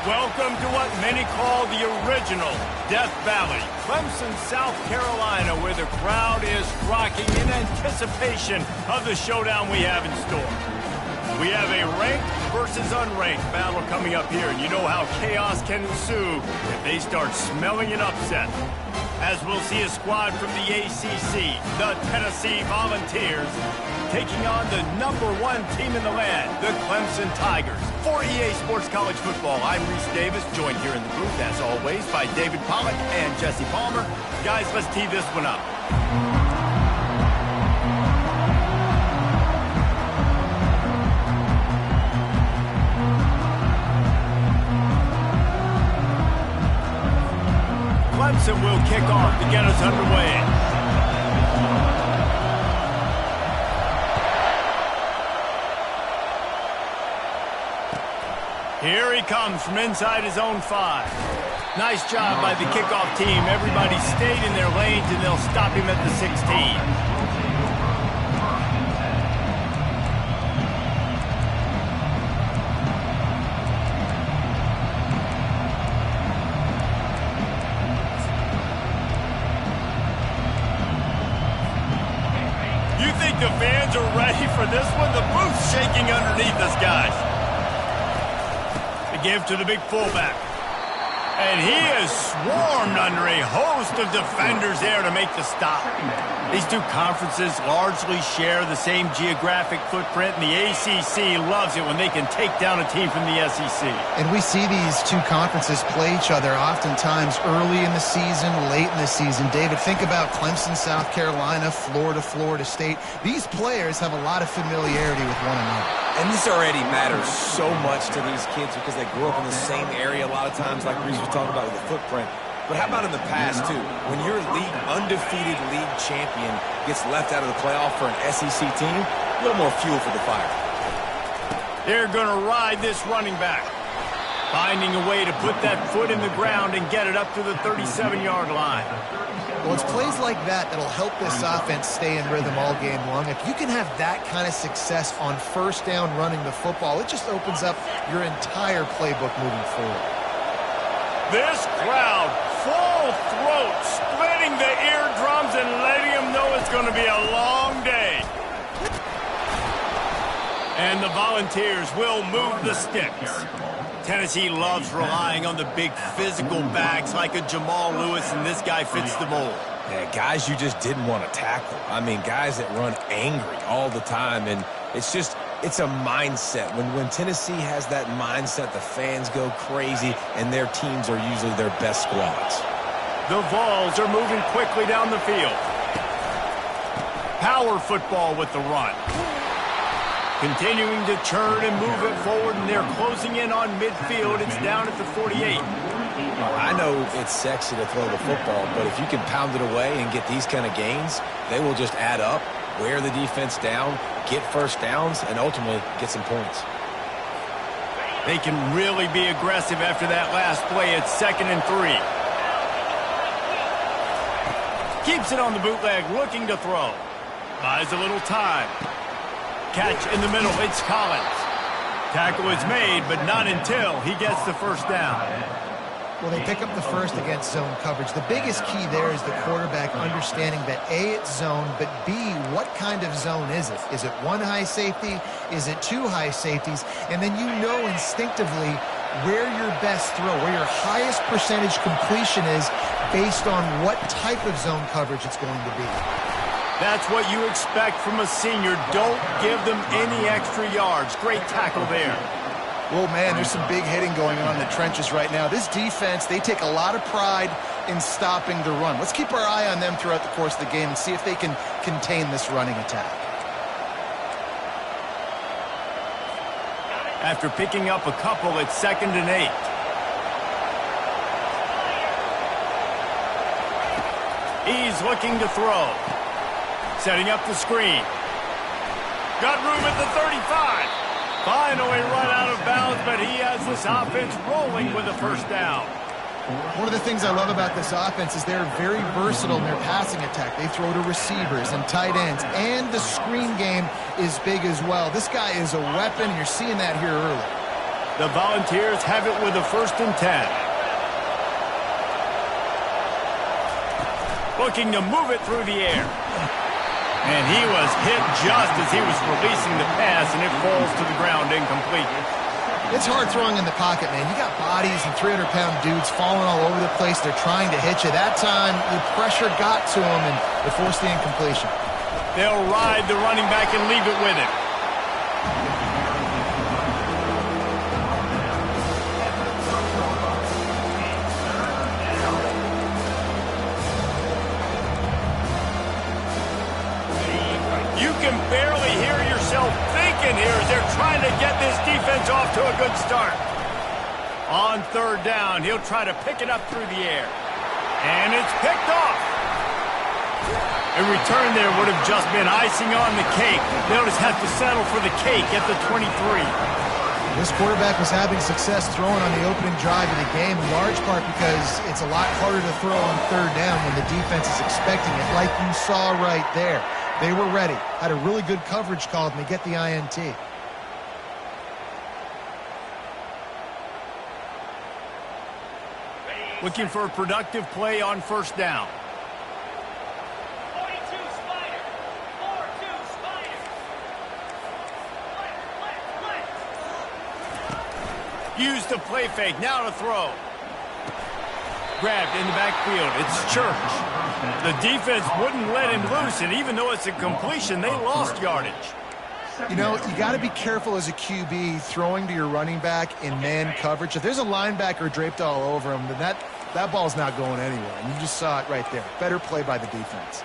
Welcome to what many call the original Death Valley, Clemson, South Carolina, where the crowd is rocking in anticipation of the showdown we have in store. We have a ranked versus unranked battle coming up here, and you know how chaos can ensue if they start smelling an upset. As we'll see a squad from the ACC, the Tennessee Volunteers, taking on the #1 team in the land, the Clemson Tigers. For EA Sports College Football, I'm Reese Davis, joined here in the booth, as always, by David Pollack and Jesse Palmer. Guys, let's tee this one up. Clemson will kick off to get us underway. Here he comes from inside his own 5. Nice job by the kickoff team. Everybody stayed in their lanes, and they'll stop him at the 16. You think the fans are ready for this one? The booth's shaking underneath us, guys. Give to the big fullback. And he is swarmed under a host of defenders there to make the stop. These two conferences largely share the same geographic footprint, and the ACC loves it when they can take down a team from the SEC. And we see these two conferences play each other oftentimes early in the season, late in the season. David, think about Clemson, South Carolina, Florida State. These players have a lot of familiarity with one another. And this already matters so much to these kids because they grew up in the same area a lot of times, like Reese was talking about with the footprint. But how about in the past, too? When your undefeated league champion gets left out of the playoff for an SEC team, a little more fuel for the fire. They're going to ride this running back, finding a way to put that foot in the ground and get it up to the 37-yard line. Well, it's plays like that that'll help this offense stay in rhythm all game long. If you can have that kind of success on first down running the football, it just opens up your entire playbook moving forward. This crowd, full throat, splitting the eardrums and letting them know it's going to be a long day. And the Volunteers will move the sticks. Tennessee loves relying on the big physical backs like a Jamal Lewis, and this guy fits the mold. Yeah, guys you just didn't want to tackle. I mean, guys that run angry all the time, and it's a mindset. When Tennessee has that mindset, the fans go crazy, and their teams are usually their best squads. The Vols are moving quickly down the field. Power football with the run. Continuing to churn and move it forward, and they're closing in on midfield. It's down at the 48. I know it's sexy to throw the football, but if you can pound it away and get these kind of gains, they will just add up, wear the defense down, get first downs, and ultimately get some points. They can really be aggressive after that last play. It's 2nd and 3. Keeps it on the bootleg, looking to throw. Buys a little time. Catch in the middle, it's Collins. Tackle is made, but not until he gets the first down. Well, they pick up the first against zone coverage. The biggest key there is the quarterback understanding that A, it's zone, but B, what kind of zone is it? Is it one high safety? Is it two high safeties? And then you know instinctively where your best throw, where your highest percentage completion is based on what type of zone coverage it's going to be. That's what you expect from a senior. Don't give them any extra yards. Great tackle there. Well, man, there's some big hitting going on in the trenches right now. This defense, they take a lot of pride in stopping the run. Let's keep our eye on them throughout the course of the game and see if they can contain this running attack. After picking up a couple, it's 2nd and 8. He's looking to throw. Setting up the screen. Got room at the 35. Finally run out of bounds, but he has this offense rolling with a first down. One of the things I love about this offense is they're very versatile in their passing attack. They throw to receivers and tight ends, and the screen game is big as well. This guy is a weapon, and you're seeing that here early. The Volunteers have it with a 1st and 10. Looking to move it through the air. And he was hit just as he was releasing the pass, and it falls to the ground incomplete. It's hard throwing in the pocket, man. You got bodies and 300-pound dudes falling all over the place. They're trying to hit you. That time, the pressure got to him, and they forced the incompletion. They'll ride the running back and leave it with him. You can barely hear yourself thinking here as they're trying to get this defense off to a good start. On 3rd down, he'll try to pick it up through the air. And it's picked off. A return there would have just been icing on the cake. They'll just have to settle for the cake at the 23. This quarterback was having success throwing on the opening drive of the game, in large part because it's a lot harder to throw on 3rd down when the defense is expecting it, like you saw right there. They were ready, had a really good coverage call, and they get the INT. Looking for a productive play on 1st down. 42 Spider. 4-2 Spider. Use the play fake. Now to throw. Grabbed in the backfield. It's Church. The defense wouldn't let him loose, and even though it's a completion, they lost yardage. You know, you got to be careful as a QB throwing to your running back in man coverage. If there's a linebacker draped all over him, then that ball's not going anywhere. And you just saw it right there. Better play by the defense.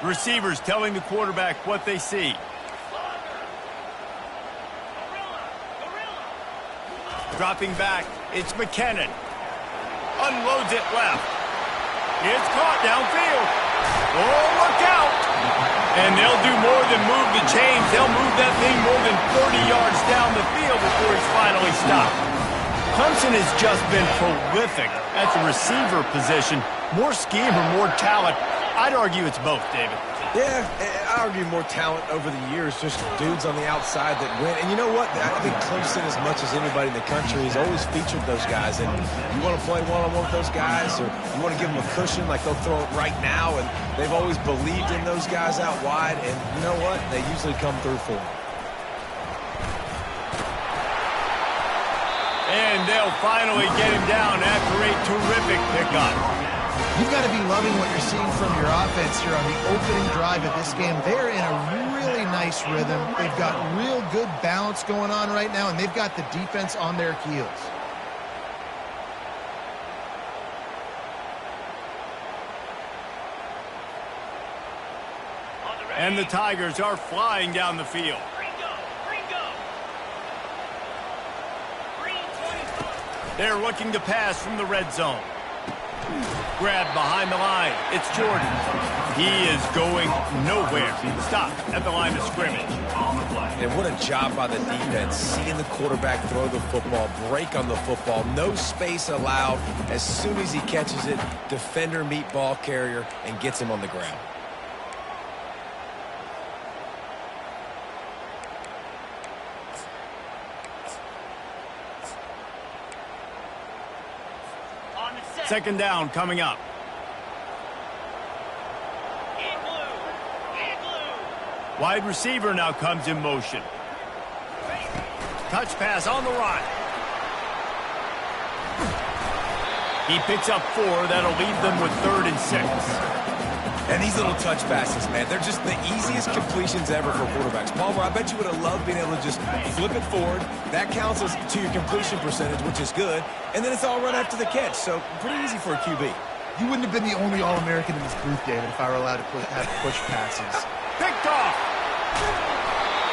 Receivers telling the quarterback what they see. Dropping back, it's McKinnon. Unloads it left. It's caught downfield. Oh, look out. And they'll do more than move the chains. They'll move that thing more than 30 yards down the field before he's finally stopped. Clemson has just been prolific at the receiver position. More scheme or more talent? I'd argue it's both, David. Yeah, I argue more talent over the years, just dudes on the outside that win. And you know what? I think Clemson, as much as anybody in the country, has always featured those guys. And you want to play one-on-one with those guys, or you want to give them a cushion, like they'll throw it right now. And they've always believed in those guys out wide. And you know what? They usually come through for them. And they'll finally get him down after a terrific pickup. You've got to be loving what you're seeing from your offense here on the opening drive of this game. They're in a really nice rhythm. They've got real good balance going on right now, and they've got the defense on their heels. And the Tigers are flying down the field. They're looking to pass from the red zone. Grabbed behind the line. It's Jordan. He is going nowhere. Stop at the line of scrimmage. And what a job by the defense. Seeing the quarterback throw the football, break on the football, no space allowed. As soon as he catches it, defender meet ball carrier and gets him on the ground. Second down coming up. Wide receiver now comes in motion. Touch pass on the run. He picks up 4. That'll leave them with 3rd and 6. And these little touch passes, man, they're just the easiest completions ever for quarterbacks. Palmer, I bet you would have loved being able to just flip it forward. That counts as to your completion percentage, which is good. And then it's all run after the catch, so pretty easy for a QB. You wouldn't have been the only All-American in this booth, David, if I were allowed to have push passes. Picked off.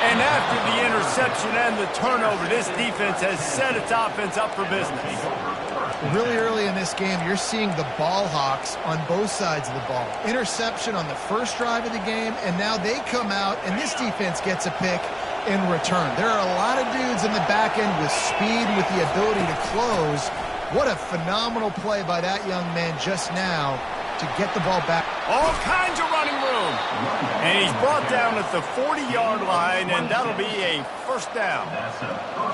And after the interception and the turnover, this defense has set its offense up for business. Really early in this game, you're seeing the ball hawks on both sides of the ball. Interception on the first drive of the game, and now they come out, and this defense gets a pick in return. There are a lot of dudes in the back end with speed, with the ability to close. What a phenomenal play by that young man just now to get the ball back. All kinds of running room. And he's brought down at the 40-yard line, and that'll be a first down.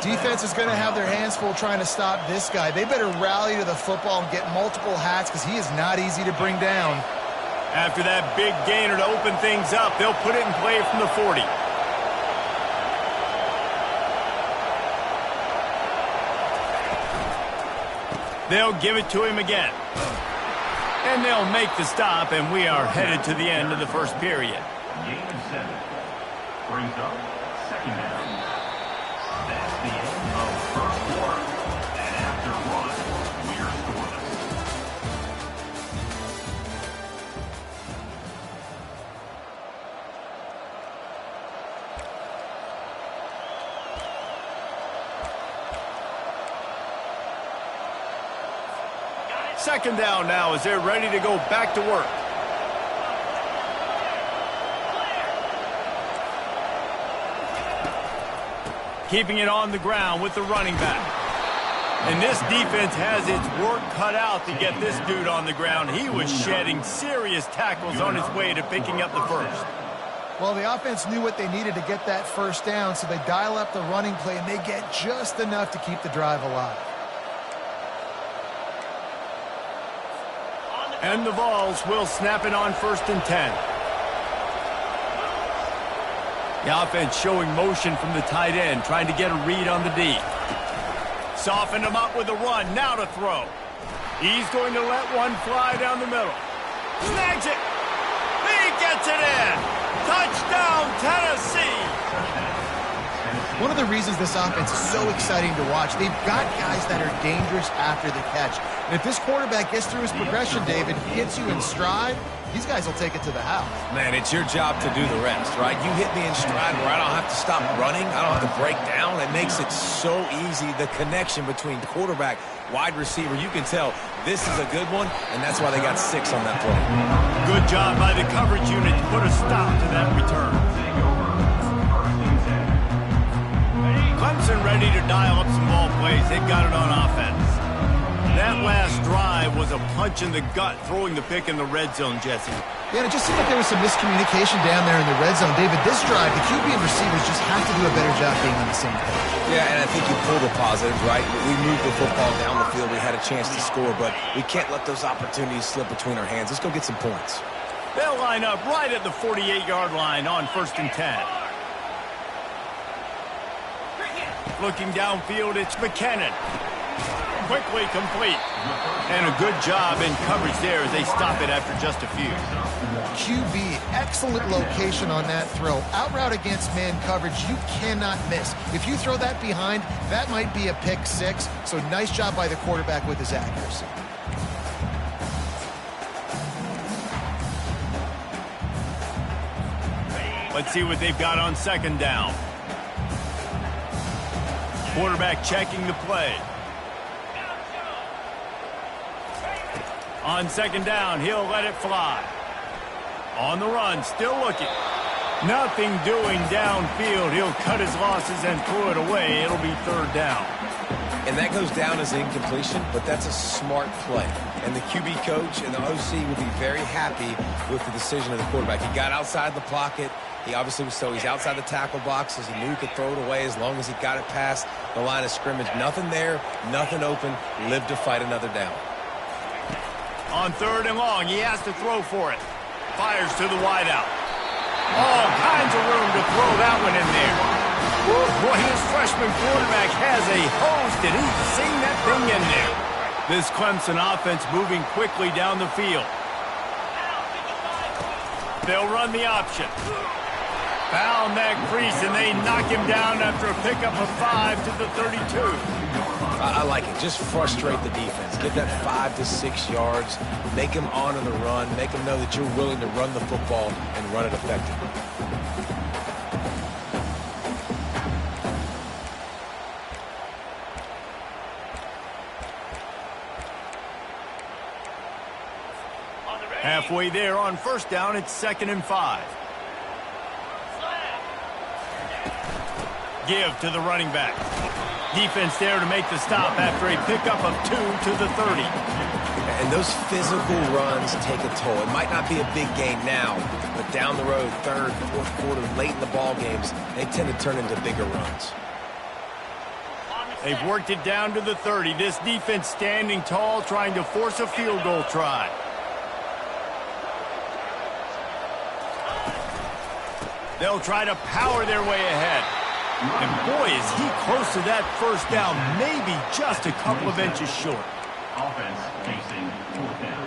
Defense is going to have their hands full trying to stop this guy. They better rally to the football and get multiple hats because he is not easy to bring down. After that big gainer to open things up, they'll put it in play from the 40. They'll give it to him again. And they'll make the stop, and we are headed to the end of the first period. Gain of 7. Brings up second down. That's the end of first quarter. And after one, we're scoreless. Second down now as they're ready to go back to work. Keeping it on the ground with the running back. And this defense has its work cut out to get this dude on the ground. He was shedding serious tackles on his way to picking up the first. Well, the offense knew what they needed to get that first down, so they dial up the running play, and they get just enough to keep the drive alive. And the Vols will snap it on 1st and 10. The offense showing motion from the tight end, trying to get a read on the D. Soften him up with a run, now to throw. He's going to let one fly down the middle. Snags it. He gets it in. Touchdown, Tennessee. One of the reasons this offense is so exciting to watch, they've got guys that are dangerous after the catch. And if this quarterback gets through his progression, David, hits you in stride, these guys will take it to the house. Man, it's your job to do the rest, right? You hit me in stride where I don't have to stop running. I don't have to break down. It makes it so easy, the connection between quarterback, wide receiver. You can tell this is a good one, and that's why they got 6 on that play. Good job by the coverage unit to put a stop to that return. Clemson ready to dial up some ball plays. They've got it on offense. That last drive was a punch in the gut, throwing the pick in the red zone, Jesse. Yeah, and it just seemed like there was some miscommunication down there in the red zone. David, this drive, the QB and receivers just have to do a better job being on the same page. Yeah, and I think you pull the positives, right? We moved the football down the field. We had a chance to score, but we can't let those opportunities slip between our hands. Let's go get some points. They'll line up right at the 48-yard line on 1st and 10. Looking downfield, it's McKinnon. Quickly complete. And a good job in coverage there as they stop it after just a few. QB, excellent location on that throw. Out route against man coverage, you cannot miss. If you throw that behind, that might be a pick 6. So nice job by the quarterback with his accuracy. Let's see what they've got on 2nd down. Quarterback checking the play. On 2nd down, he'll let it fly. On the run, still looking. Nothing doing downfield. He'll cut his losses and throw it away. It'll be 3rd down. And that goes down as incompletion, but that's a smart play. And the QB coach and the OC will be very happy with the decision of the quarterback. He got outside the pocket. He obviously was so he's outside the tackle boxes. He knew he could throw it away as long as he got it past the line of scrimmage. Nothing there, nothing open. Live to fight another down. On 3rd and long, he has to throw for it. Fires to the wideout. All kinds of room to throw that one in there. Woo, boy, his freshman quarterback has a hose. Did he sing that thing in there? This Clemson offense moving quickly down the field. They'll run the option. Found that crease, and they knock him down after a pickup of 5 to the 32. I like it. Just frustrate the defense. Get that 5 to 6 yards. Make them honor the run. Make them know that you're willing to run the football and run it effectively. Halfway there on 1st down, it's 2nd and 5. Give to the running back. Defense there to make the stop after a pickup of 2 to the 30. And those physical runs take a toll. It might not be a big gain now, but down the road, third, fourth quarter, late in the ball games, they tend to turn into bigger runs. They've worked it down to the 30. This defense standing tall, trying to force a field goal try. They'll try to power their way ahead. And boy, is he close to that first down, maybe just a couple of inches short. Offense facing fourth down.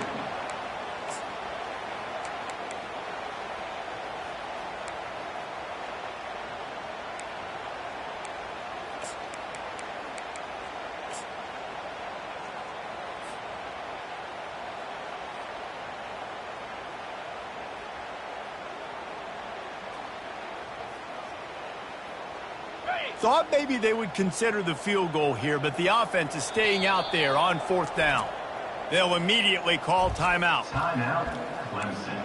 Thought maybe they would consider the field goal here, but the offense is staying out there on fourth down. They'll immediately call timeout. Timeout, Clemson.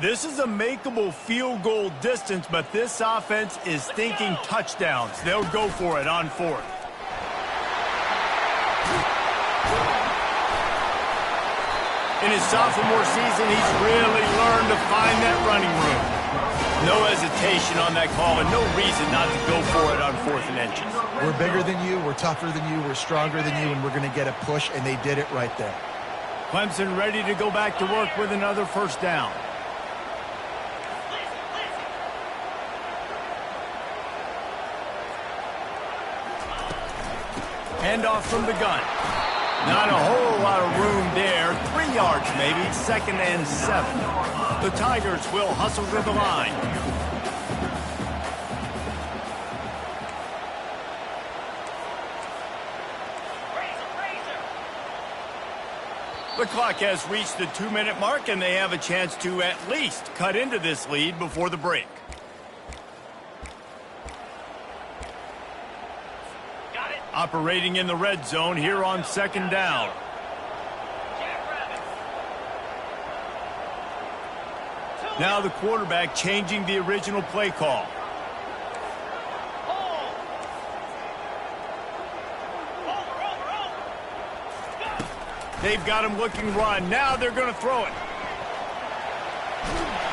This is a makeable field goal distance, but this offense is thinking touchdowns. They'll go for it on fourth. In his sophomore season, he's really learned to find that running room. No hesitation on that call and no reason not to go for it on 4th and inches. We're bigger than you, we're tougher than you, we're stronger than you, and we're going to get a push, and they did it right there. Clemson ready to go back to work with another first down. Handoff from the gun. Not a whole lot of room there. 3 yards maybe, 2nd and 7. The Tigers will hustle to the line. The clock has reached the 2-minute mark, and they have a chance to at least cut into this lead before the break. Operating in the red zone here on 2nd down. Now the quarterback changing the original play call. They've got him looking run. Now they're going to throw it.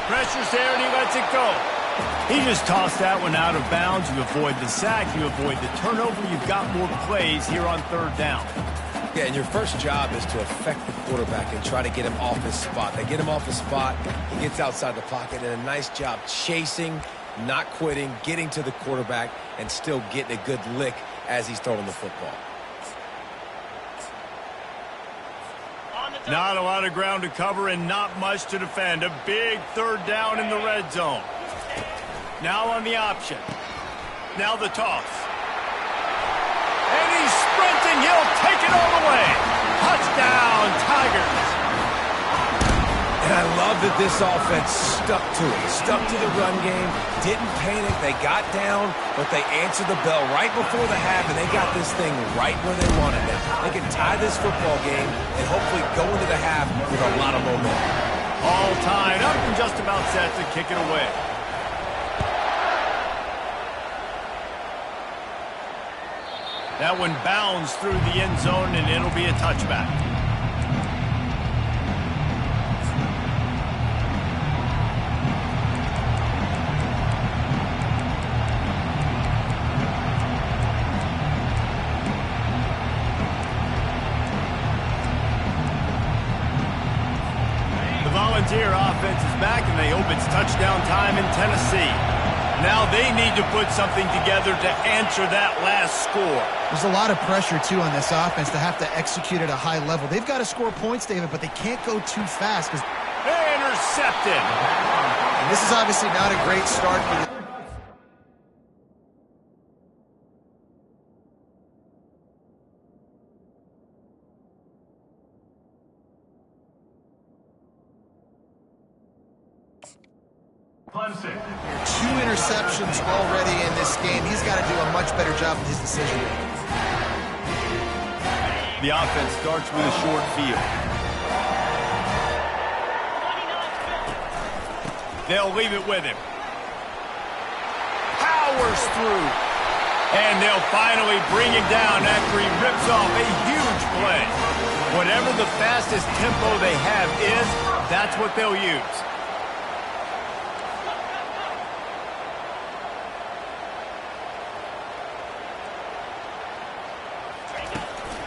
Pressure's there and he lets it go. He just tossed that one out of bounds. You avoid the sack, you avoid the turnover. You've got more plays here on 3rd down. Yeah, and your first job is to affect the quarterback and try to get him off his spot. They get him off his spot, he gets outside the pocket, and a nice job chasing, not quitting, getting to the quarterback, and still getting a good lick as he's throwing the football. Not a lot of ground to cover and not much to defend. A big 3rd down in the red zone. Now on the option. Now the toss. And he's sprinting. He'll take it all the way. Touchdown, Tigers. And I love that this offense stuck to it. Stuck to the run game. Didn't panic. They got down, but they answered the bell right before the half, and they got this thing right where they wanted it. They can tie this football game and hopefully go into the half with a lot of momentum. All tied up and just about set to kick it away. That one bounds through the end zone, and it'll be a touchback. The Volunteer offense is back, and they hope it's touchdown time in Tennessee. Now they need to put something together to answer that last score. There's a lot of pressure, too, on this offense to have to execute at a high level. They've got to score points, David, but they can't go too fast. Intercepted. And this is obviously not a great start for the... Clemson. 2 interceptions already in this game. He's got to do a much better job with his decision making. The offense starts with a short field. They'll leave it with him. Powers through. And they'll finally bring him down after he rips off a huge play. Whatever the fastest tempo they have is, that's what they'll use.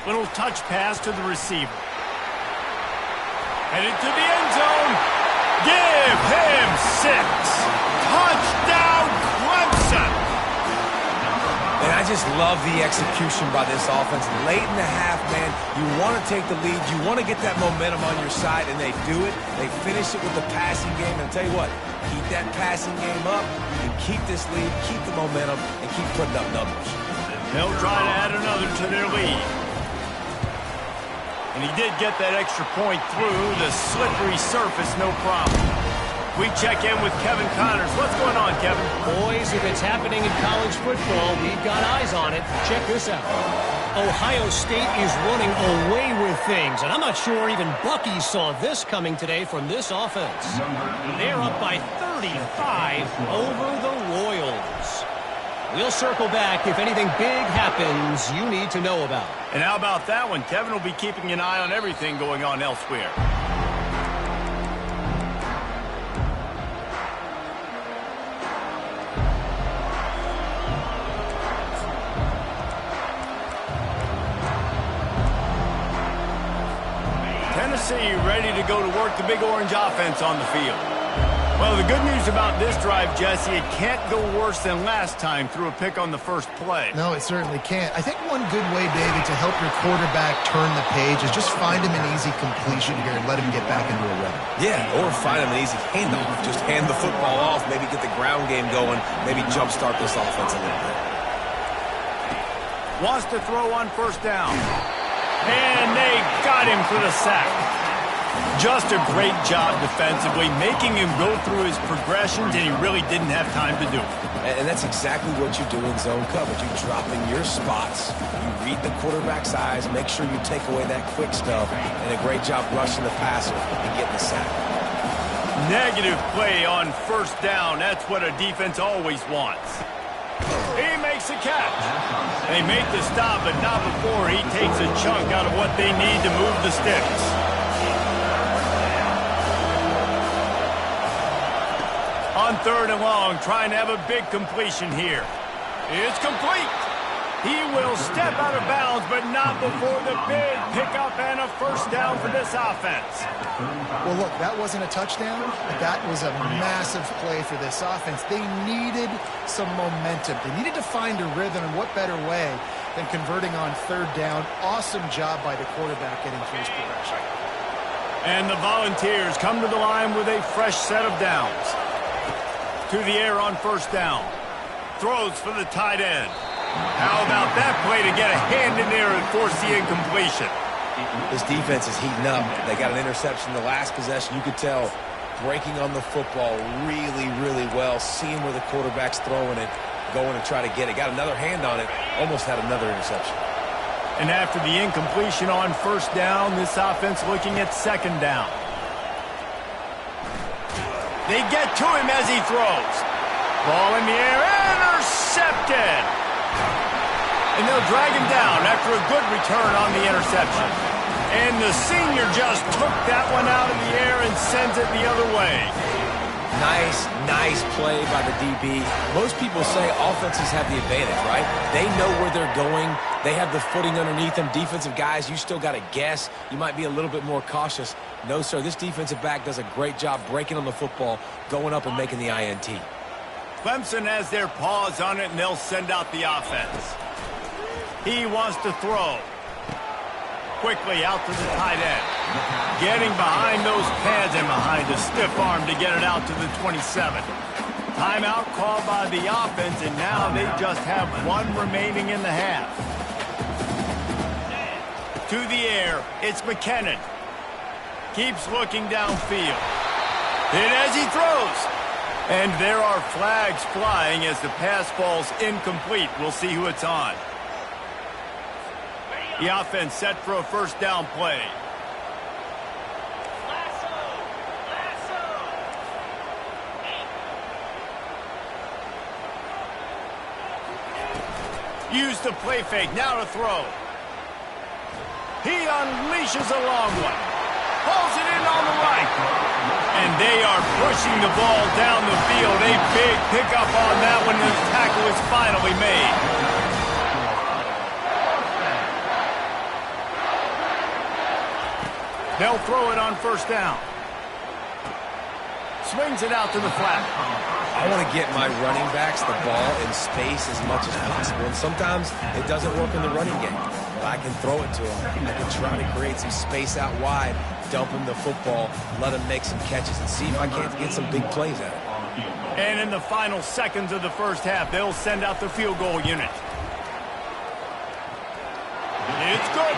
Little touch pass to the receiver. Headed to the end zone. Give him 6. Touchdown, Clemson. And I just love the execution by this offense. Late in the half, man, you want to take the lead. You want to get that momentum on your side, and they do it. They finish it with the passing game. And I'll tell you what, keep that passing game up. You can keep this lead, keep the momentum, and keep putting up numbers. They'll try to add another to their lead. And he did get that extra point through the slippery surface, no problem. We check in with Kevin Connors. What's going on, Kevin? Boys, if it's happening in college football, we've got eyes on it. Check this out. Ohio State is running away with things, and I'm not sure even Bucky saw this coming today from this offense. They're up by 35 over the Royals. We'll circle back if anything big happens you need to know about. And how about that one? Kevin will be keeping an eye on everything going on elsewhere. Tennessee ready to go to work the big orange offense on the field. Well, the good news about this drive, Jesse, it can't go worse than last time through a pick on the first play. No, it certainly can't. I think one good way, David, to help your quarterback turn the page is just find him an easy completion here and let him get back into a rhythm. Yeah, or find him an easy handoff. Just hand the football off, maybe get the ground game going, maybe jumpstart this offense a little bit. Wants to throw on first down. And they got him for the sack. Just a great job defensively, making him go through his progressions, and he really didn't have time to do it. And that's exactly what you do in zone coverage. You drop in your spots, you read the quarterback's eyes, make sure you take away that quick stuff, and a great job rushing the passer and getting the sack. Negative play on first down. That's what a defense always wants. He makes a catch. They make the stop, but not before he takes a chunk out of what they need to move the sticks. On third and long, trying to have a big completion here. It's complete. He will step out of bounds, but not before the big pickup and a first down for this offense. Well, look, that wasn't a touchdown, but that was a massive play for this offense. They needed some momentum. They needed to find a rhythm, and what better way than converting on third down. Awesome job by the quarterback getting through his progression. And the Volunteers come to the line with a fresh set of downs. To the air on first down. Throws for the tight end. How about that play to get a hand in there and force the incompletion? This defense is heating up. They got an interception in the last possession. You could tell breaking on the football really, really well. Seeing where the quarterback's throwing it, going to try to get it. Got another hand on it. Almost had another interception. And after the incompletion on first down, this offense looking at second down. They get to him as he throws. Ball in the air, intercepted. And they'll drag him down after a good return on the interception. And the senior just took that one out of the air and sends it the other way. Nice play by the DB. Most people say offenses have the advantage, right? They know where they're going. They have the footing underneath them. Defensive guys, you still got to guess. You might be a little bit more cautious. No, sir, this defensive back does a great job breaking on the football, going up and making the INT. Clemson has their paws on it, and they'll send out the offense. He wants to throw. Quickly out to the tight end. Getting behind those pads and behind a stiff arm to get it out to the 27. Timeout called by the offense, and now they just have one remaining in the half. To the air, it's McKinnon. Keeps looking downfield. Hit as he throws. And there are flags flying as the pass falls incomplete. We'll see who it's on. The offense set for a first down play. Use the play fake, now to throw. He unleashes a long one. Pulls it in on the right. And they are pushing the ball down the field. A big pickup on that one, and the tackle is finally made. They'll throw it on first down. Swings it out to the flat. I want to get my running backs the ball in space as much as possible. And sometimes it doesn't work in the running game. But I can throw it to them. I can try to create some space out wide, dump him the football, let him make some catches, and see if I can't get some big plays out of it. And in the final seconds of the first half, they'll send out the field goal unit. It's good.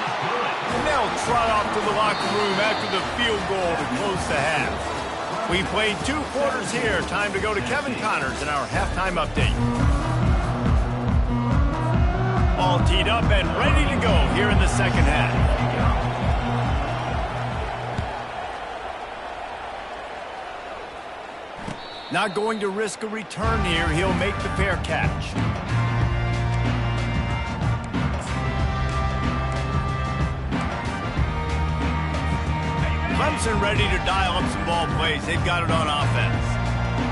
And they'll trot off to the locker room after the field goal to close the half. We played 2 quarters here. Time to go to Kevin Connors in our halftime update. All teed up and ready to go here in the second half. Not going to risk a return here. He'll make the fair catch. Clemson ready to dial up some ball plays. They've got it on offense.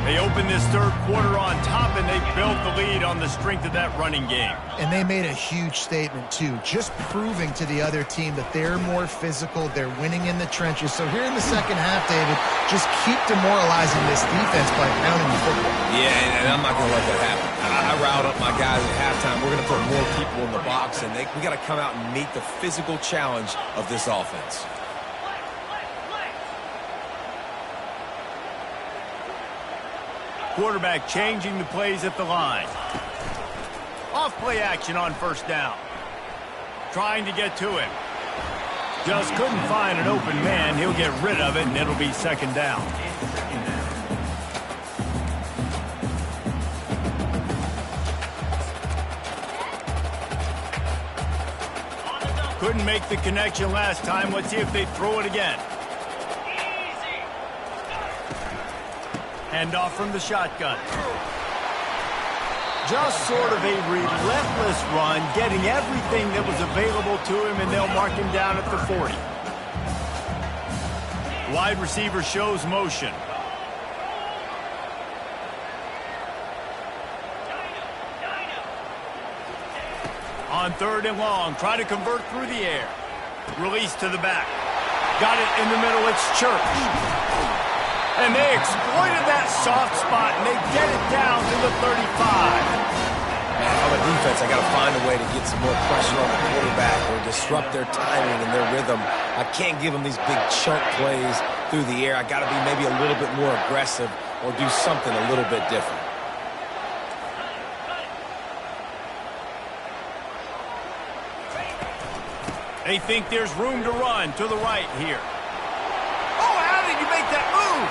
They open this third quarter on top, and they built the lead on the strength of that running game. And they made a huge statement, too, just proving to the other team that they're more physical, they're winning in the trenches. So here in the second half, David, just keep demoralizing this defense by pounding the football. Yeah, and I'm not going to let that happen. I riled up my guys at halftime. We're going to put more people in the box, and we got to come out and meet the physical challenge of this offense. Quarterback changing the plays at the line. Off play action on first down. Trying to get to him. Just couldn't find an open man. He'll get rid of it, and it'll be second down. Couldn't make the connection last time. Let's see if they throw it again. Hand off from the shotgun. Just sort of a relentless run, getting everything that was available to him, and they'll mark him down at the 40. Wide receiver shows motion. On third and long, try to convert through the air. Release to the back. Got it in the middle, it's Church. And they exploited that soft spot, and they get it down to the 35. Man, on the defense, I got to find a way to get some more pressure on the quarterback or disrupt their timing and their rhythm. I can't give them these big chunk plays through the air. I got to be maybe a little bit more aggressive or do something a little bit different. They think there's room to run to the right here. Oh, how did you make that move?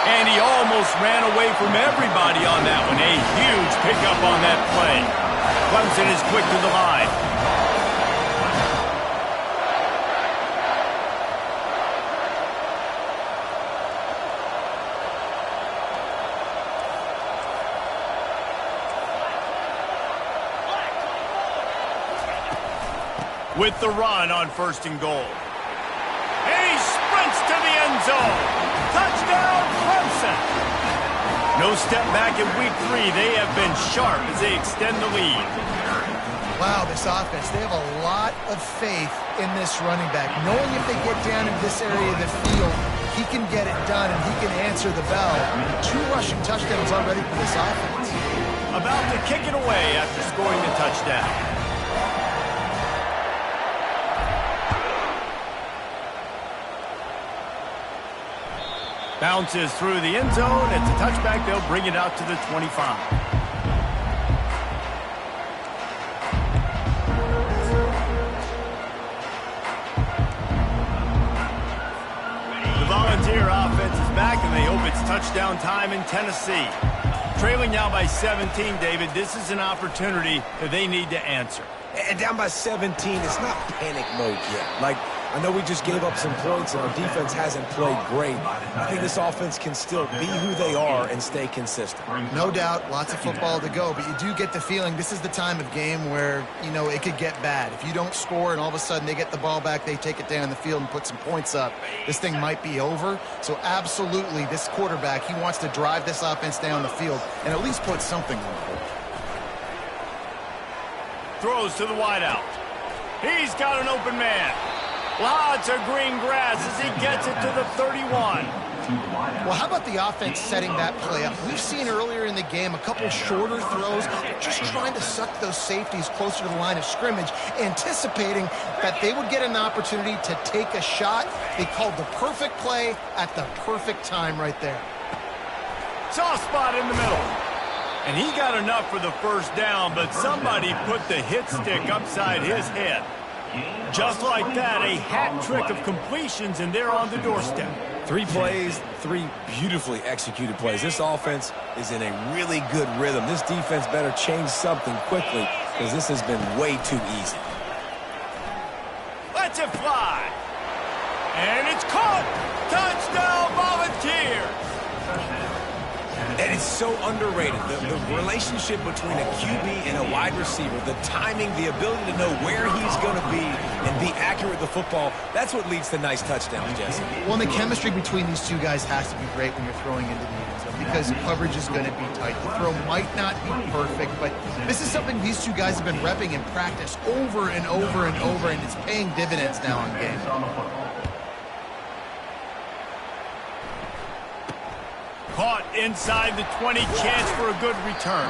And he almost ran away from everybody on that one. A huge pickup on that play. Clemson is quick to the line. With the run on first and goal. And he sprints to the end zone. Touchdown, Clemson. No step back in week 3. They have been sharp as they extend the lead. Wow, this offense, they have a lot of faith in this running back. Knowing if they get down in this area of the field, he can get it done and he can answer the bell. 2 rushing touchdowns already for this offense. About to kick it away after scoring the touchdown. Bounces through the end zone. It's a touchback. They'll bring it out to the 25. The Volunteer offense is back, and they hope it's touchdown time in Tennessee. Trailing now by 17, David. This is an opportunity that they need to answer. And down by 17, it's not panic mode yet. Like, I know we just gave up some points and our defense hasn't played great. I think this offense can still be who they are and stay consistent. No doubt, lots of football to go, but you do get the feeling this is the time of game where, you know, it could get bad. If you don't score and all of a sudden they get the ball back, they take it down the field and put some points up, this thing might be over. So absolutely, this quarterback, he wants to drive this offense down the field and at least put something on the board. Throws to the wideout. He's got an open man. Lots of green grass as he gets it to the 31. Well, how about the offense setting that play up? We've seen earlier in the game a couple shorter throws, just trying to suck those safeties closer to the line of scrimmage, anticipating that they would get an opportunity to take a shot. They called the perfect play at the perfect time right there. Soft spot in the middle. And he got enough for the first down, but somebody put the hit stick upside his head. Just like that, a hat trick of completions, and they're on the doorstep. 3 plays, 3 beautifully executed plays. This offense is in a really good rhythm. This defense better change something quickly because this has been way too easy. Let's it fly. And it's caught. Touchdown, Volunteers. And it's so underrated. The relationship between a QB and a wide receiver, the timing, the ability to know where he's going to be and be accurate with the football, that's what leads to nice touchdowns, Jesse. Well, and the chemistry between these two guys has to be great when you're throwing into the end zone because coverage is going to be tight. The throw might not be perfect, but this is something these two guys have been repping in practice over and over and over, and it's paying dividends now in game. Caught inside the 20, chance for a good return.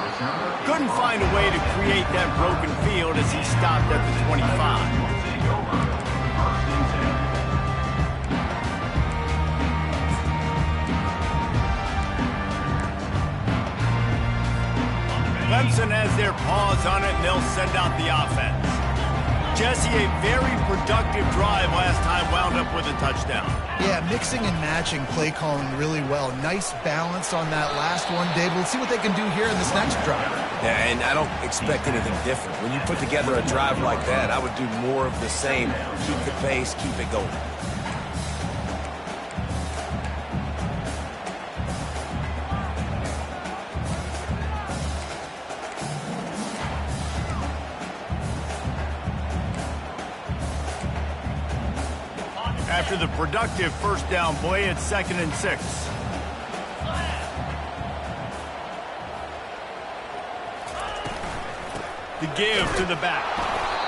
Couldn't find a way to create that broken field as he stopped at the 25. Clemson has their paws on it, and they'll send out the offense. Jesse, a very productive drive last time, wound up with a touchdown. Yeah, mixing and matching play calling really well. Nice balance on that last one, Dave. We'll see what they can do here in this next drive. Yeah, and I don't expect anything different. When you put together a drive like that, I would do more of the same. Keep the pace, keep it going. After the productive first down play, it's 2nd and 6. The give to the back.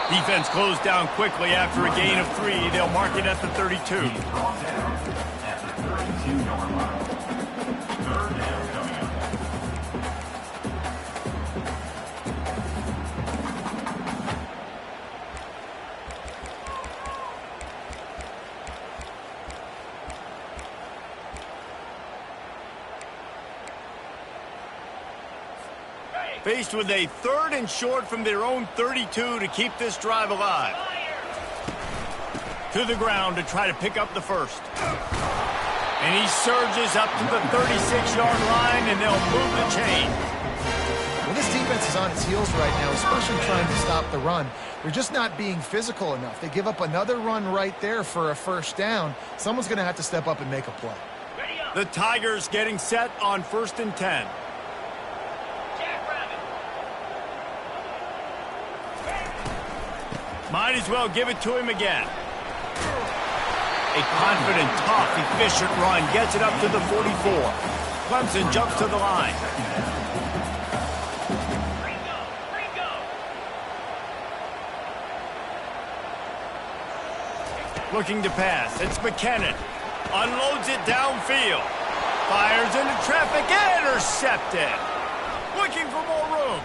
Defense closed down quickly after a gain of 3. They'll mark it at the 32. Faced with a 3rd and short from their own 32 to keep this drive alive. To the ground to try to pick up the first. And he surges up to the 36-yard line, and they'll move the chain. Well, this defense is on its heels right now, especially trying to stop the run. They're just not being physical enough. They give up another run right there for a first down. Someone's going to have to step up and make a play. The Tigers getting set on 1st and 10. Might as well give it to him again. A confident, tough, efficient run gets it up to the 44. Clemson jumps to the line. Looking to pass. It's McKinnon. Unloads it downfield. Fires into traffic. Intercepted. Looking for more room.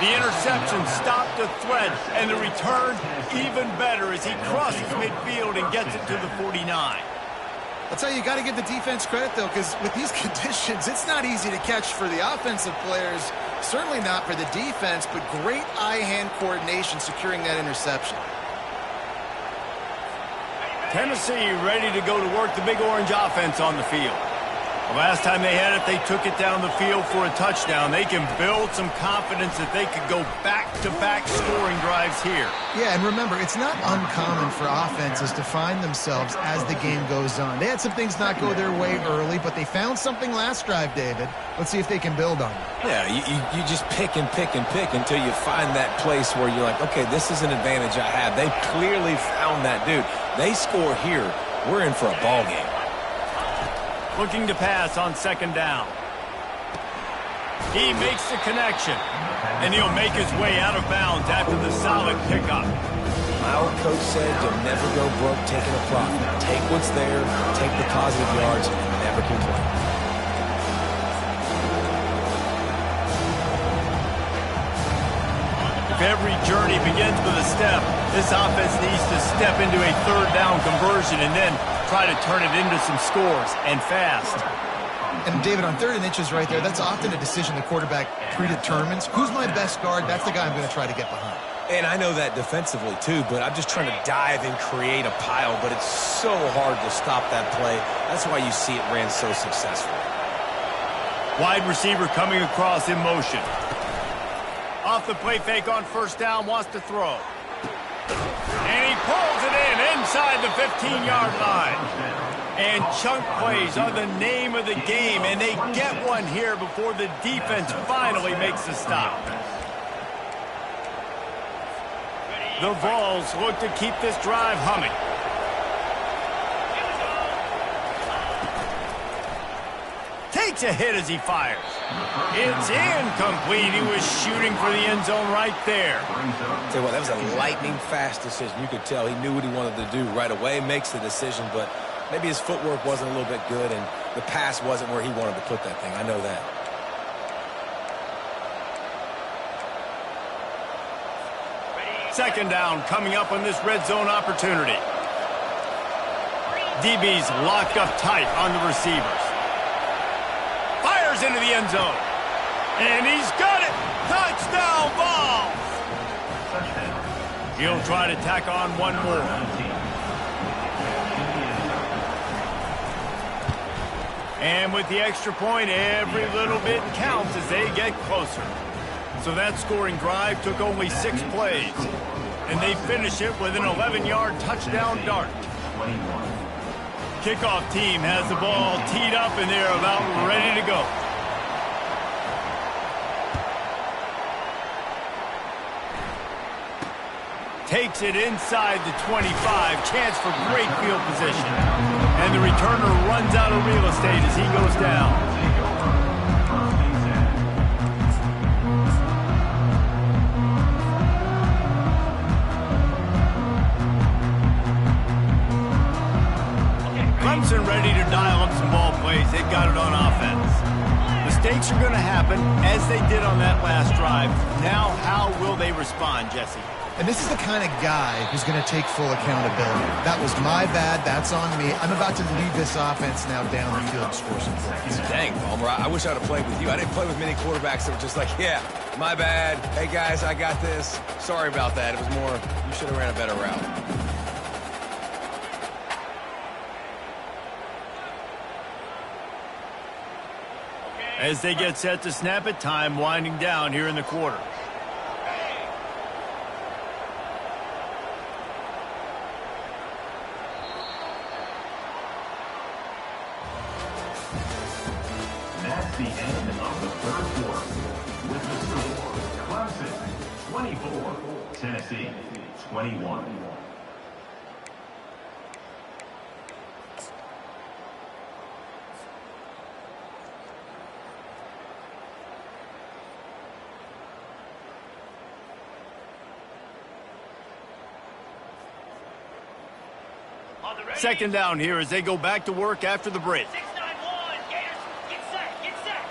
The interception stopped the threat, and the return even better as he crosses midfield and gets it to the 49. I'll tell you, you got to give the defense credit, though, because with these conditions, it's not easy to catch for the offensive players, certainly not for the defense, but great eye-hand coordination securing that interception. Tennessee ready to go to work the Big Orange offense on the field. Last time they had it, they took it down the field for a touchdown. They can build some confidence that they could go back-to-back scoring drives here. Yeah, and remember, it's not uncommon for offenses to find themselves as the game goes on. They had some things not go their way early, but they found something last drive, David. Let's see if they can build on it. Yeah, you just pick and pick and pick until you find that place where you're like, okay, this is an advantage I have. They clearly found that, dude. They score here, we're in for a ball game. Looking to pass on second down. He makes the connection, and he'll make his way out of bounds after the solid pickup. My old coach said you'll never go broke taking a profit. Take what's there, take the positive yards, and never complain. If every journey begins with a step, this offense needs to step into a third down conversion and then try to turn it into some scores, and fast. And David, on 3rd and inches right there, that's often a decision the quarterback predetermines. Who's my best guard? That's the guy I'm going to try to get behind. And I know that defensively too, but I'm just trying to dive and create a pile, but it's so hard to stop that play. That's why you see it ran so successfully. Wide receiver coming across in motion. Off the play fake on first down, wants to throw. And he pulls it in inside the 15-yard line. And chunk plays are the name of the game, and they get one here before the defense finally makes the stop. The Vols look to keep this drive humming. Takes a hit as he fires. It's incomplete. He was shooting for the end zone right there. Tell you what, that was a lightning-fast decision. You could tell he knew what he wanted to do right away, makes the decision, but maybe his footwork wasn't a little bit good, and the pass wasn't where he wanted to put that thing. I know that. Second down coming up on this red zone opportunity. DB's locked up tight on the receivers. Fires into the end zone. And he's got it. Touchdown ball. He'll try to tack on one more. And with the extra point, every little bit counts as they get closer. So that scoring drive took only 6 plays. And they finish it with an 11-yard touchdown dart. Kickoff team has the ball teed up, and they're about ready to go. Takes it inside the 25. Chance for great field position. And the returner runs out of real estate as he goes down. Clemson ready to dial up some ball plays. They've got it on offense. Mistakes are going to happen, as they did on that last drive. Now, how will they respond, Jesse? And this is the kind of guy who's going to take full accountability. That was my bad. That's on me. I'm about to lead this offense now down the field and score some points. Dang, Palmer, I wish I would have played with you. I didn't play with many quarterbacks that were just like, yeah, my bad. Hey, guys, I got this. Sorry about that. It was more, you should have ran a better route. As they get set to snap it, time winding down here in the quarter. That's the end of the third quarter. With the score, Clemson 24, Tennessee 21. Second down here as they go back to work after the break. 691, Gators, get set.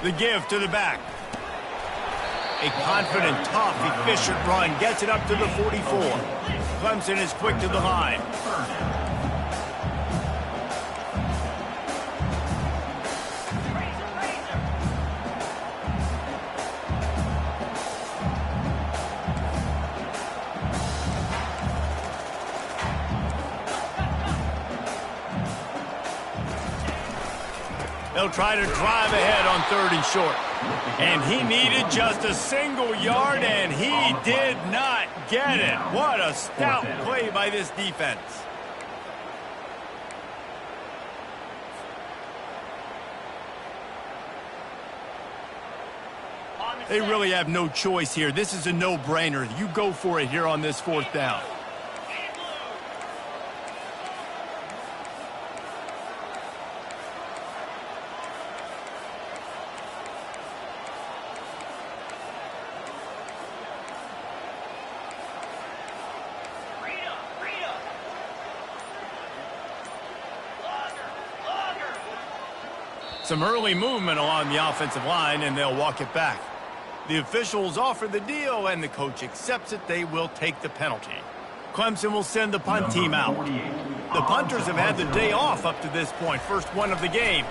The give to the back. A confident, tough, efficient run gets it up to the 44. Clemson is quick to the line. They'll try to drive ahead on 3rd and short. And he needed just a single yard, and he did not get it. What a stout play by this defense. They really have no choice here. This is a no-brainer. You go for it here on this 4th down. Some early movement along the offensive line, and they'll walk it back. The officials offer the deal, and the coach accepts it. They will take the penalty. Clemson will send the punt team out. The punters have had the day off up to this point. First one of the game.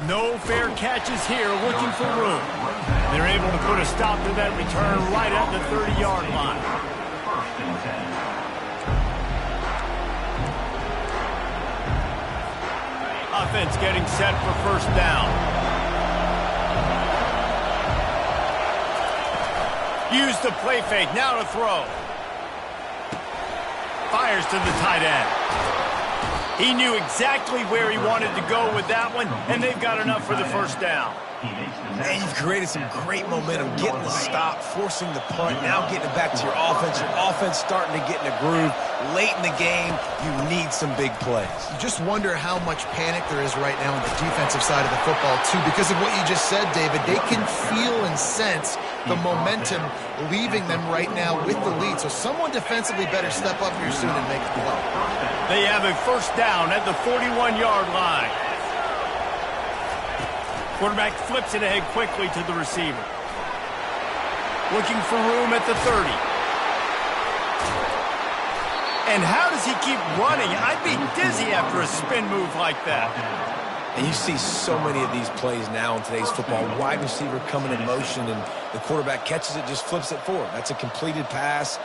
No fair catches here, looking for room. They're able to put a stop to that return right at the 30-yard line. First and 10. Offense getting set for 1st down. Use the play fake, now to throw. Fires to the tight end. He knew exactly where he wanted to go with that one, and they've got enough for the 1st down. And you've created some great momentum, getting the stop, forcing the punt, now getting it back to your offense. Your offense starting to get in a groove. Late in the game, you need some big plays. You just wonder how much panic there is right now on the defensive side of the football, too, because of what you just said, David. They can feel and sense the momentum leaving them right now with the lead. So someone defensively better step up here soon and make it blow. They have a 1st down at the 41-yard line. Quarterback flips it ahead quickly to the receiver. Looking for room at the 30. And how does he keep running? I'd be dizzy after a spin move like that. And you see so many of these plays now in today's football. Wide receiver coming in motion, and the quarterback catches it, just flips it forward. That's a completed pass.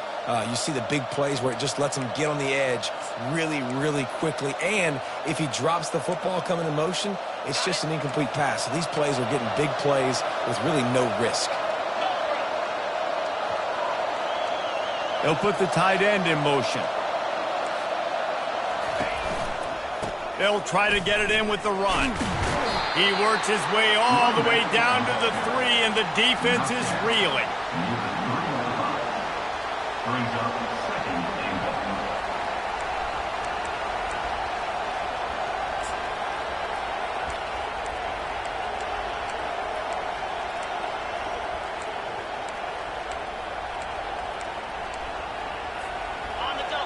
You see the big plays where it just lets him get on the edge really, really quickly. And if he drops the football coming in motion, it's just an incomplete pass. So these plays are getting big plays with really no risk. They'll put the tight end in motion. They'll try to get it in with the run. He works his way all the way down to the 3, and the defense is reeling. Brings up 2nd and goal.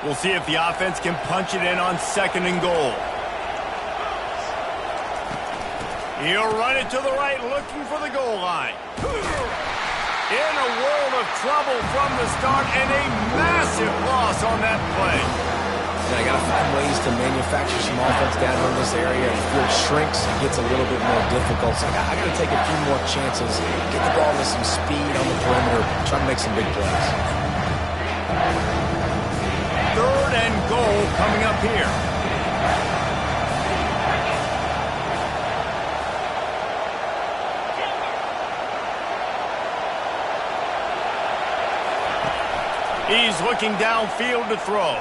We'll see if the offense can punch it in on 2nd and goal. He'll run it to the right, looking for the goal line. In a world of trouble from the start, and a massive loss on that play. And I got to find ways to manufacture some offense down here in this area. The field shrinks, it gets a little bit more difficult. So I got to take a few more chances, get the ball with some speed on the perimeter, try to make some big plays. 3rd and goal coming up here. He's looking downfield to throw.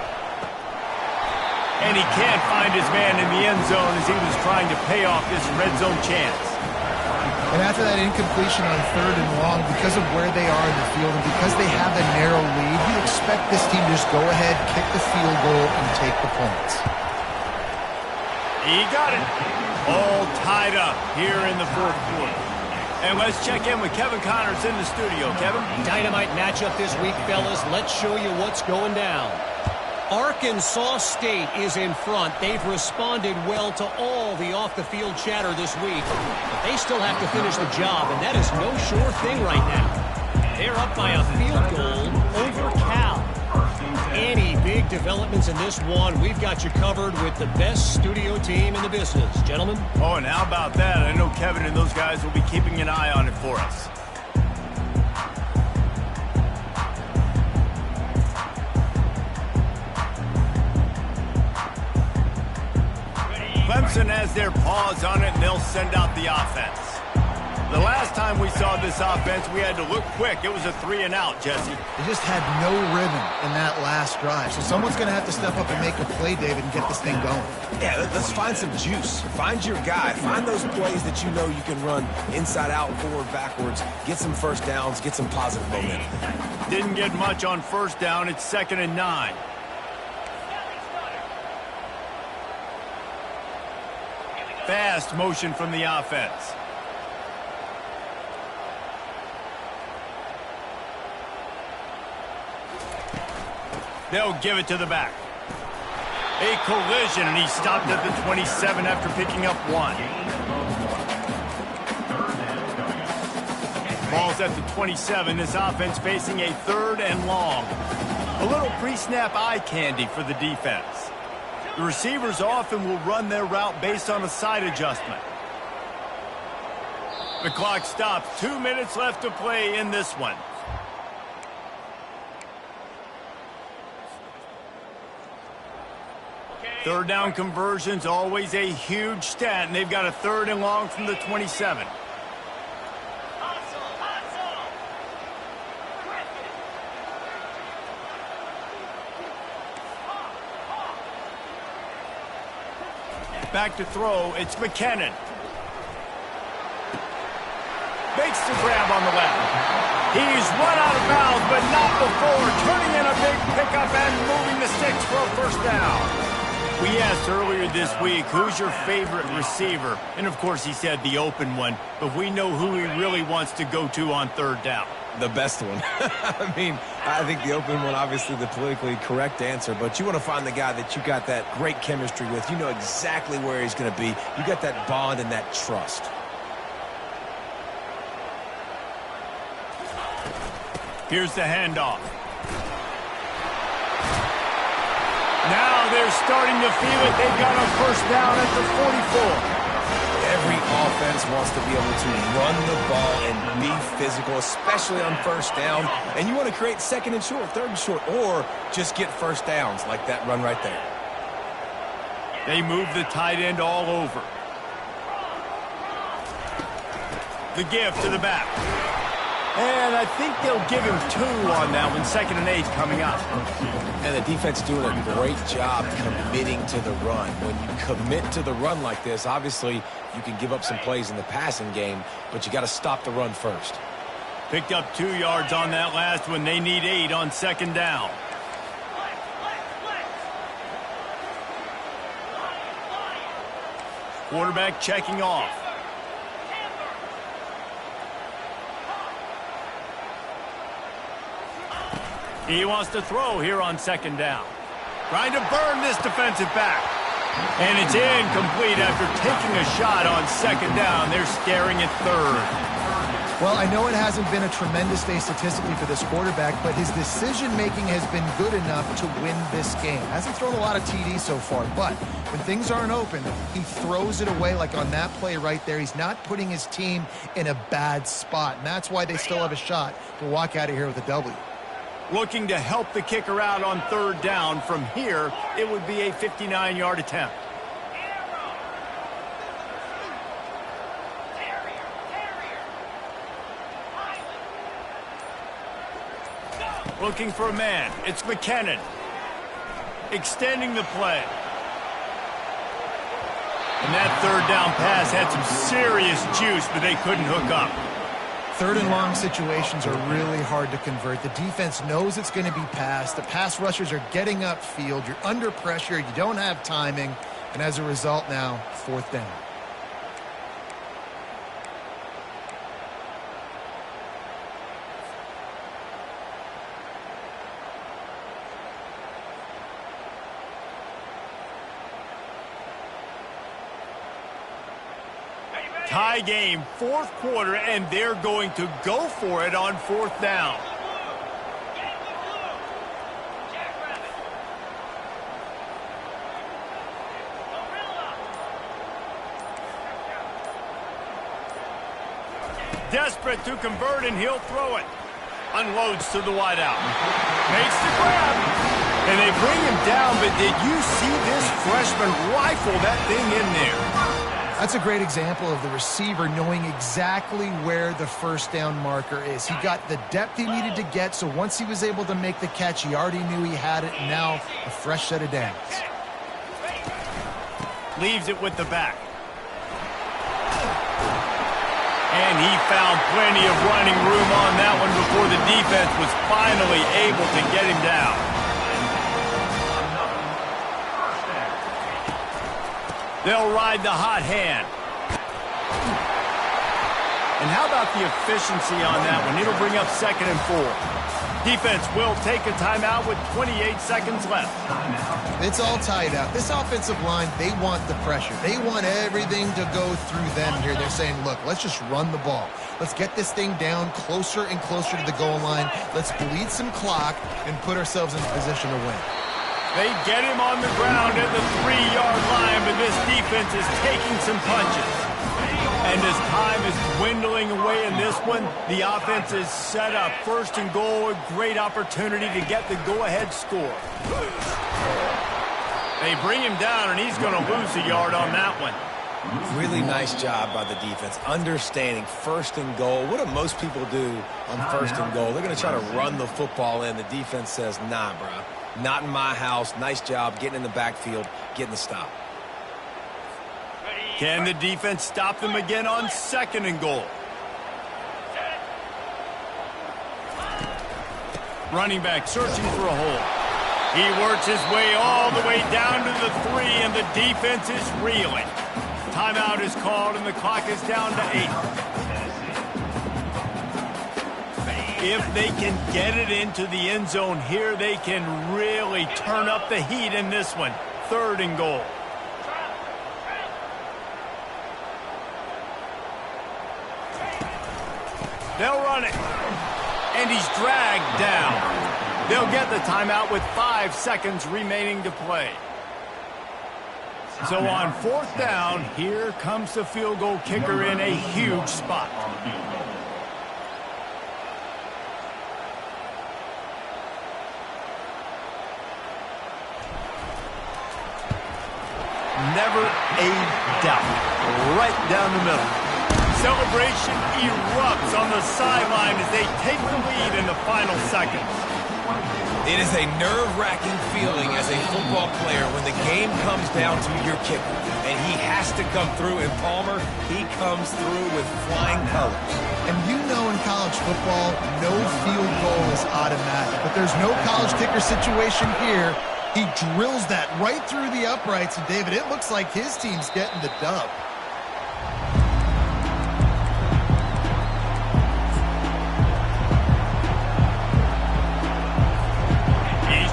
And he can't find his man in the end zone as he was trying to pay off this red zone chance. And after that incompletion on 3rd and long, because of where they are in the field and because they have a narrow lead, you expect this team to just go ahead, kick the field goal, and take the points. He got it. All tied up here in the 4th quarter. And let's check in with Kevin Connors in the studio. Kevin? Dynamite matchup this week, fellas. Let's show you what's going down. Arkansas State is in front. They've responded well to all the off-the-field chatter this week. But they still have to finish the job, and that is no sure thing right now. They're up by a field goal over Cal. Any big developments in this one, we've got you covered with the best studio team in the business. Gentlemen? Oh, and how about that? I know Kevin and those guys will be keeping an eye on it for us. Clemson has their paws on it, and they'll send out the offense. The last time we saw this offense, we had to look quick. It was a 3-and-out, Jesse. They just had no rhythm in that last drive. So someone's going to have to step up and make a play, David, and get this thing going. Yeah, let's find some juice. Find your guy. Find those plays that you know you can run inside out, forward, backwards. Get some first downs. Get some positive momentum. Didn't get much on first down. It's 2nd and 9. Fast motion from the offense. They'll give it to the back. A collision, and he stopped at the 27 after picking up 1. Ball's at the 27. This offense facing a 3rd and long. A little pre-snap eye candy for the defense. The receivers often will run their route based on a side adjustment. The clock stops. 2 minutes left to play in this one. Third down conversions, always a huge stat, and they've got a 3rd and long from the 27. Back to throw, it's McKinnon. Makes the grab on the left. He's run out of bounds, but not before turning in a big pickup and moving the sticks for a first down. We asked earlier this week, who's your favorite receiver? And, of course, he said the open one, but we know who he really wants to go to on 3rd down. The best one. I mean, I think the open one, obviously the politically correct answer, but you want to find the guy that you got that great chemistry with. You know exactly where he's going to be. You got that bond and that trust. Here's the handoff. Now they're starting to feel it. They've got a first down at the 44. Every offense wants to be able to run the ball and be physical, especially on first down. And you want to create 2nd and short, 3rd and short, or just get first downs like that run right there. They move the tight end all over. The give to the back. And I think they'll give him 2 on that one. 2nd and 8 coming up. And the defense doing a great job committing to the run. When you commit to the run like this, obviously you can give up some plays in the passing game, but you got to stop the run first. Picked up 2 yards on that last one. They need 8 on 2nd down. Quarterback checking off. He wants to throw here on 2nd down. Trying to burn this defensive back. And it's incomplete after taking a shot on 2nd down. They're staring at 3rd. Well, I know it hasn't been a tremendous day statistically for this quarterback, but his decision-making has been good enough to win this game. Hasn't thrown a lot of TDs so far, but when things aren't open, he throws it away like on that play right there. He's not putting his team in a bad spot, and that's why they still have a shot to walk out of here with a W. Looking to help the kicker out on 3rd down. From here, it would be a 59-yard attempt. Looking for a man. It's McKinnon. Extending the play. And that 3rd down pass had some serious juice, but they couldn't hook up. 3rd and long situations are really hard to convert. The defense knows it's going to be passed. The pass rushers are getting upfield. You're under pressure. You don't have timing. And as a result now, 4th down. Tie game, 4th quarter, and they're going to go for it on 4th down. Desperate to convert, and he'll throw it. Unloads to the wideout. Makes the grab. And they bring him down, but did you see this freshman rifle that thing in there? That's a great example of the receiver knowing exactly where the first down marker is. He got the depth he needed to get, so once he was able to make the catch, he already knew he had it, and now a fresh set of downs. Leaves it with the back. And he found plenty of running room on that one before the defense was finally able to get him down. They'll ride the hot hand. And how about the efficiency on that one? It'll bring up 2nd and 4. Defense will take a timeout with 28 seconds left. It's all tied up. This offensive line, they want the pressure. They want everything to go through them here. They're saying, look, let's just run the ball. Let's get this thing down closer and closer to the goal line. Let's bleed some clock and put ourselves in a position to win. They get him on the ground at the 3-yard line, but this defense is taking some punches. And as time is dwindling away in this one, the offense is set up. 1st and goal, a great opportunity to get the go-ahead score. They bring him down, and he's going to lose a yard on that one. Really nice job by the defense, understanding 1st and goal. What do most people do on 1st and goal? They're going to try to run the football in. The defense says, nah, bro. Not in my house. Nice job getting in the backfield, getting the stop. Can the defense stop them again on 2nd and goal? Running back searching for a hole. He works his way all the way down to the 3, and the defense is reeling. Timeout is called, and the clock is down to 8. If they can get it into the end zone here, they can really turn up the heat in this one. 3rd and goal. They'll run it. And he's dragged down. They'll get the timeout with 5 seconds remaining to play. So on 4th down, here comes the field goal kicker in a huge spot. Never a doubt. Right down the middle. Celebration erupts on the sideline as they take the lead in the final seconds. It is a nerve-wracking feeling as a football player when the game comes down to your kicker, and he has to come through. And Palmer, he comes through with flying colors. And you know in college football, no field goal is automatic. But there's no college kicker situation here. He drills that right through the uprights. And, David, it looks like his team's getting the dub.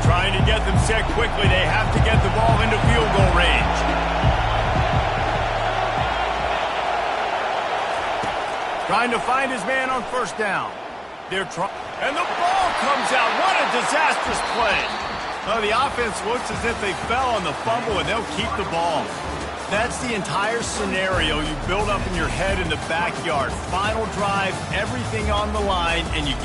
Trying to get them set quickly. They have to get the ball into field goal range. Trying to find his man on 1st down. They're trying, and the ball comes out. What a disastrous play. The offense looks as if they fell on the fumble, and they'll keep the ball. That's the entire scenario you build up in your head in the backyard. Final drive, everything on the line, and you get